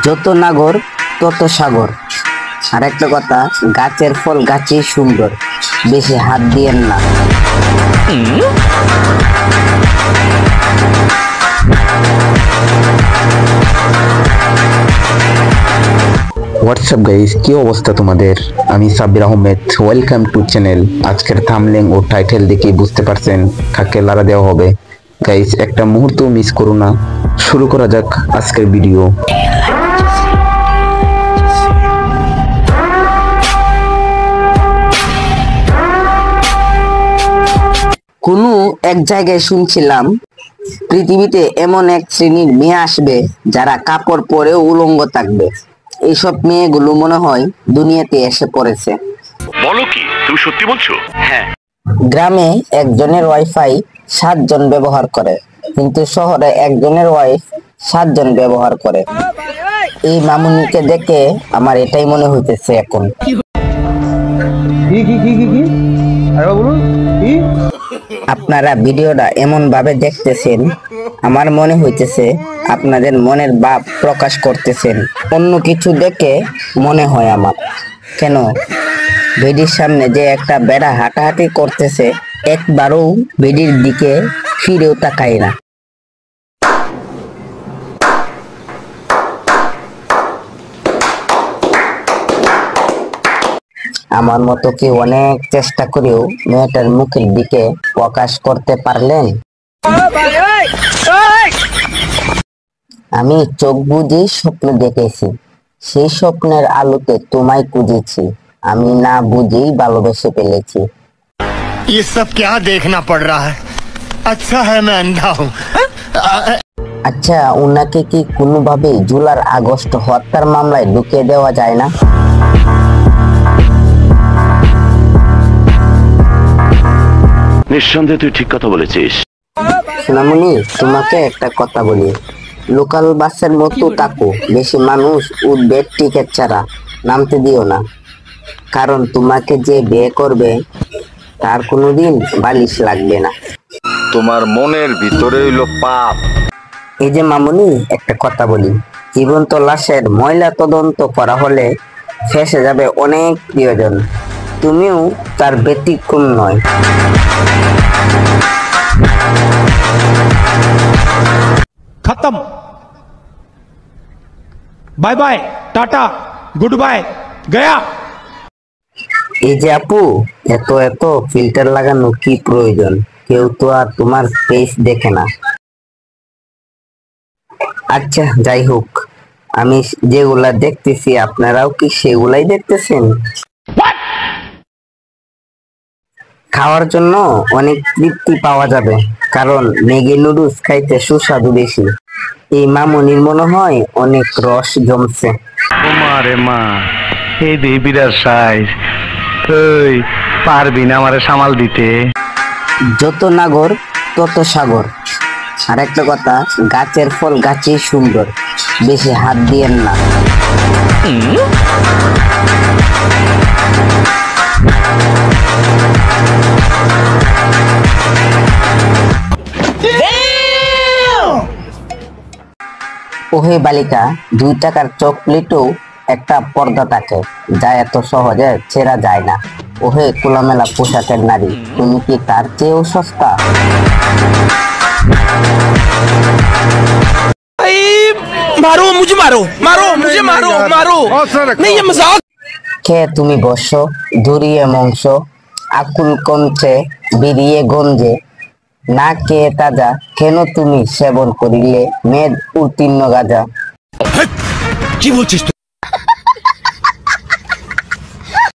যত নাগর তত সাগর। আর একটা কথা, গাছের ফল গাছেই সুন্দর, বেশি হাত দিয়েন না। হোয়াটসঅ্যাপ গাইস, কি অবস্থা তোমাদের? আমি Sabbir Ahmed, welcome to channel. আজকের থাম্বনেল ও টাইটেল দেখে বুঝতে পারছেন কাকে লারা দেওয়া হবে। গাইস, একটা মুহূর্ত মিস করো না। শুরু করা যাক আজকের ভিডিও। কোনো এক জায়গায় শুনছিলাম, পৃথিবীতে এমন এক শ্রেণীর মেয়ে আসবে যারা কাপড় পরেও উলঙ্গ থাকবে। এইসব মেয়েগুলো মনে হয় দুনিয়াতে এসে পড়েছে। বলো কি, তুমি সত্যি বলছো? হ্যাঁ। গ্রামে একজনের ওয়াইফাই 7 জন ব্যবহার করে, কিন্তু শহরে একজনের ওয়াইফ 7 জন ব্যবহার করে। এই মামুনিকে দেখে আমার এটাই মনে হইতেছে এখন। আপনারা ভিডিওটা এমন ভাবে দেখতেছেন, আমার মনে হইতেছে আপনাদের মনের ভাব প্রকাশ করতেছেন। অন্য কিছু দেখে মনে হয় আমার, কেন বেডির সামনে যে একটা বেড়া হাঁটাহাঁটি করতেছে, একবারও বেডির দিকে ফিরেও তাকায় না। আমার মতো কি অনেক চেষ্টা করেও মেয়েটার মুখের দিকে প্রকাশ করতে পারলেন? আমি চোখ বুঝে স্বপ্ন দেখেছি, সেই স্বপ্নের আলোতে তোমায় খুঁজেছি, আমি না বুঝেই ভালোবেসে ফেলেছি। ये सब क्या देखना पड़ रहा है? अच्छा है मैं अंधा हूँ। আচ্ছা, ওনাকে কি কোনোভাবে জুলাই আগস্ট হত্যার মামলায় ঢুকিয়ে দেওয়া যায় না? নিঃসন্দেহে তুই ঠিক কথা বলেছিস। সোনামণি, তোমাকে একটা কথা বলি, লোকাল বাসের মতো থাকো, বেশি মানুষ উঠবে টিকিট ছাড়া নামতে দিও না, কারণ তোমাকে যে বিয়ে করবে তার কোনোদিন বালিশ লাগবে না। তোমার মনের ভিতরে হইল পাপ। এই যে মামুনি, একটা কথা বলি, জীবন্ত লাশের ময়লা তদন্ত করা হলে ফেঁসে যাবে অনেক প্রিয়জন, তুমিও তার ব্যতিক্রম নয়। खत्म, bye bye, tata, good bye, गया। এই যে আপু, এত এত ফিল্টার লাগানো কি প্রয়োজন? কেউ তো আর তোমার ফেস দেখে না। আচ্ছা, যাই হোক, আমি যেগুলা দেখতেছি আপনারাও কি সেগুলাই দেখতেছেন? খাওয়ার জন্য অনেক তৃপ্তি পাওয়া যাবে, কারণ ম্যাগি নুডলস খাইতে সুস্বাদু বেশি। এই মামুনির মনে হয় অনেক রস জমছে। মারে মা, এই দেবিরার সাইজ, তুই পারবি না আমারে সামাল দিতে? যত নাগর তত সাগর। আর একটা কথা, গাছের ফল গাছেই সুন্দর, বেশি হাত দিয়েন না। ওহে বালিকা, 2 টাকার চকলেটও একটা পর্দা থাকে, যা এত সহজে ছেঁড়া যায় না। ওহে খোলামেলা পোশাকের নারী, তুমি কি তার চেয়েও সস্তা? मारो मुझे, मारो मारो मुझे, मारो मारो, नहीं ये मजाक। খেয়ে তুমি বর্ষ ধরিয়ে মংস, আকুল কমছে বেরিয়ে গঞ্জে, না খেয়ে তাজা কেন তুমি সেবন করিলে মেদ উত্তীর্ণ গাজা। কি বলছিস?